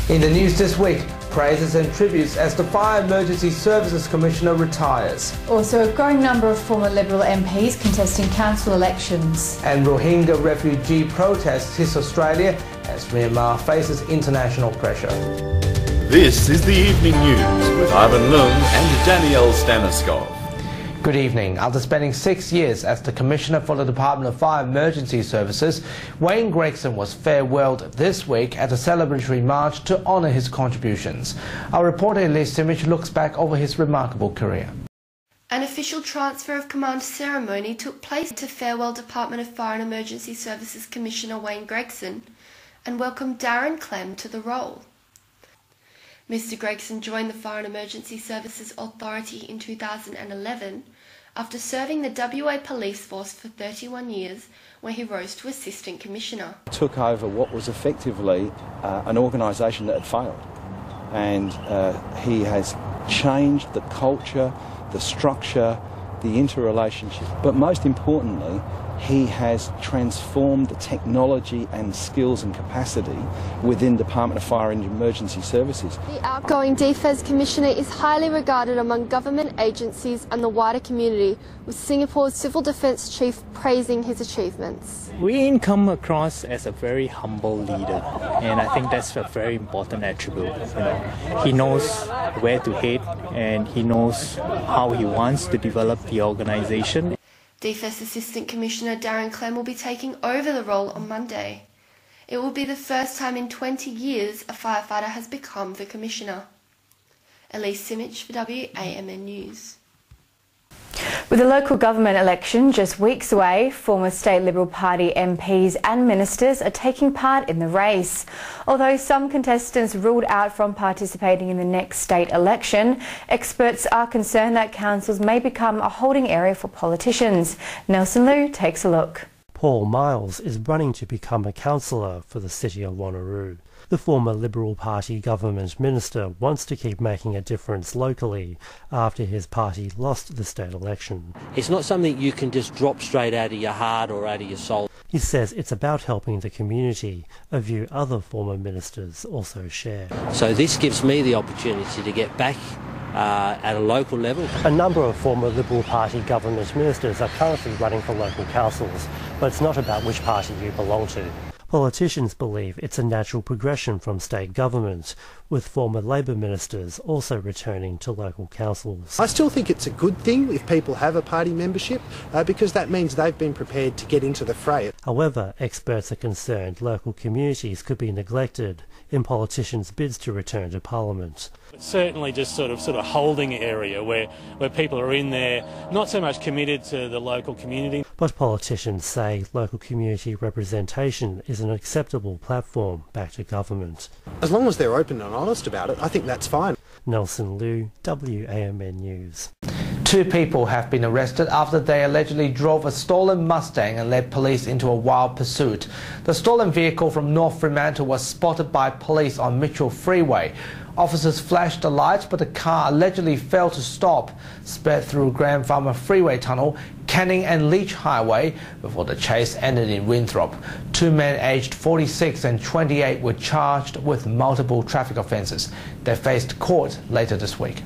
In the news this week, praises and tributes as the Fire Emergency Services Commissioner retires. Also, a growing number of former Liberal MPs contesting council elections. And Rohingya refugee protests hit Australia as Myanmar faces international pressure. This is the Evening News with Ivan Leung and Danielle Staniskov. Good evening. After spending 6 years as the Commissioner for the Department of Fire Emergency Services, Wayne Gregson was farewelled this week at a celebratory march to honour his contributions. Our reporter Elise Simic looks back over his remarkable career. An official transfer of command ceremony took place to farewell Department of Fire and Emergency Services Commissioner Wayne Gregson and welcomed Darren Clem to the role. Mr Gregson joined the Fire and Emergency Services Authority in 2011 after serving the WA Police Force for 31 years, where he rose to Assistant Commissioner. Took over what was effectively an organisation that had failed, and he has changed the culture, the structure, the interrelationship, but most importantly he has transformed the technology and skills and capacity within Department of Fire and Emergency Services. The outgoing Defence Commissioner is highly regarded among government agencies and the wider community, with Singapore's Civil Defence Chief praising his achievements. Wayne come across as a very humble leader, and I think that's a very important attribute. He knows where to head and he knows how he wants to develop the organisation. Defence Assistant Commissioner Darren Clem will be taking over the role on Monday. It will be the first time in 20 years a firefighter has become the Commissioner. Elise Simic for WAMN News. With the local government election just weeks away, former State Liberal Party MPs and ministers are taking part in the race. Although some contestants ruled out from participating in the next state election, experts are concerned that councils may become a holding area for politicians. Nelson Liu takes a look. Paul Miles is running to become a councillor for the city of Wanneroo. The former Liberal Party government minister wants to keep making a difference locally after his party lost the state election. It's not something you can just drop straight out of your heart or out of your soul. He says it's about helping the community, a view other former ministers also share. So this gives me the opportunity to get back at a local level. A number of former Liberal Party government ministers are currently running for local councils, but it's not about which party you belong to. Politicians believe it's a natural progression from state government, with former Labor ministers also returning to local councils. I still think it's a good thing if people have a party membership, because that means they've been prepared to get into the fray. However, experts are concerned local communities could be neglected in politicians' bids to return to Parliament. It's certainly just sort of holding area where people are in there, not so much committed to the local community. But politicians say local community representation is an acceptable platform back to government. As long as they're open and honest about it, I think that's fine. Nelson Liu, WAMN News. 2 people have been arrested after they allegedly drove a stolen Mustang and led police into a wild pursuit. The stolen vehicle from North Fremantle was spotted by police on Mitchell Freeway. Officers flashed the lights, but the car allegedly failed to stop, sped through Grand Farmer Freeway Tunnel, Canning and Leach Highway before the chase ended in Winthrop. 2 men aged 46 and 28 were charged with multiple traffic offences. They faced court later this week.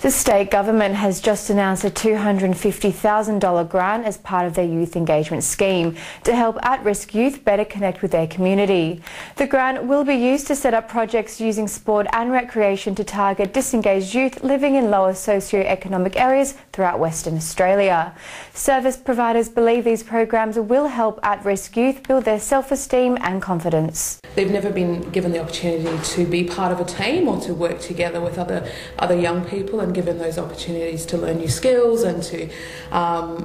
The state government has just announced a $250,000 grant as part of their youth engagement scheme to help at-risk youth better connect with their community. The grant will be used to set up projects using sport and recreation to target disengaged youth living in lower socio-economic areas throughout Western Australia. Service providers believe these programs will help at-risk youth build their self-esteem and confidence. They've never been given the opportunity to be part of a team or to work together with other young people, and given those opportunities to learn new skills and to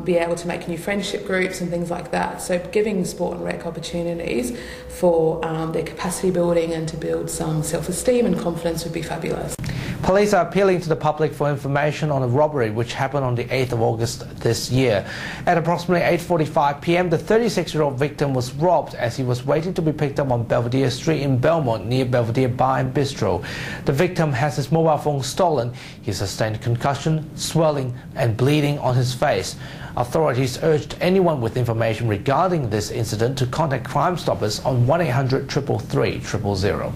be able to make new friendship groups and things like that. So giving sport and rec opportunities for their capacity building and to build some self-esteem and confidence would be fabulous. Police are appealing to the public for information on a robbery which happened on the 8th of August this year. At approximately 8:45 p.m, the 36-year-old victim was robbed as he was waiting to be picked up on Belvedere Street in Belmont near Belvedere Bar and Bistro. The victim has his mobile phone stolen. He sustained concussion, swelling and bleeding on his face. Authorities urged anyone with information regarding this incident to contact Crime Stoppers on 1-800-333-000.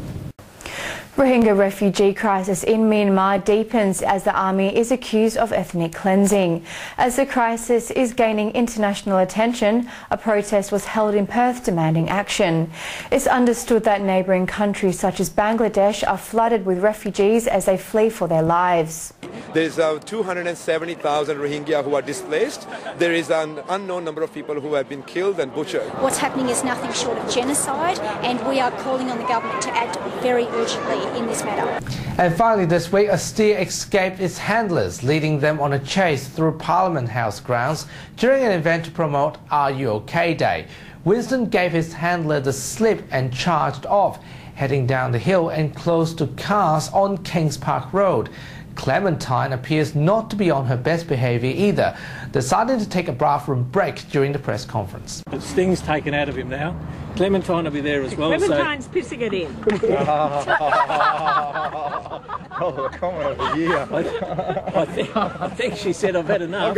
Rohingya refugee crisis in Myanmar deepens as the army is accused of ethnic cleansing. As the crisis is gaining international attention, a protest was held in Perth demanding action. It's understood that neighbouring countries such as Bangladesh are flooded with refugees as they flee for their lives. There's 270,000 Rohingya who are displaced. There is an unknown number of people who have been killed and butchered. What's happening is nothing short of genocide, and we are calling on the government to act very urgently in this matter. And finally this week, a steer escaped its handlers, leading them on a chase through Parliament House grounds during an event to promote Are You OK Day. Winston gave his handler the slip and charged off, heading down the hill and close to cars on Kings Park Road. Clementine appears not to be on her best behaviour either, deciding to take a bathroom break during the press conference. But Sting's taken out of him now. Clementine will be there as well. Clementine's pissing it in. Oh, comment of the year. I think she said I've had enough. I've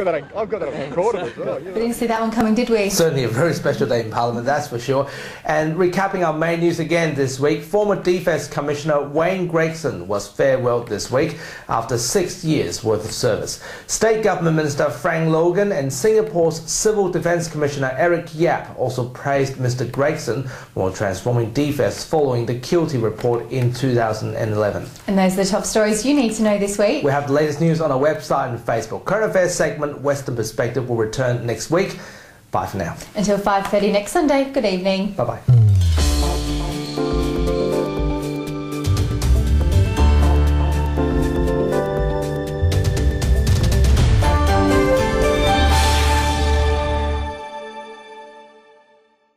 got that on recorded as well. We didn't see that one coming, did we? Certainly a very special day in Parliament, that's for sure. And recapping our main news again this week, former Defence Commissioner Wayne Gregson was farewelled this week after 6 years worth of service. State Government Minister Frank Logan and Singapore's Civil Defence Commissioner Eric Yap also praised Mr Gregson for transforming defence following the Kilty report in 2011. And those are the top stories you need to know this week. We have the latest news on our website and Facebook. Current Affairs segment Western Perspective will return next week. Bye for now. Until 5:30 next Sunday. Good evening. Bye-bye.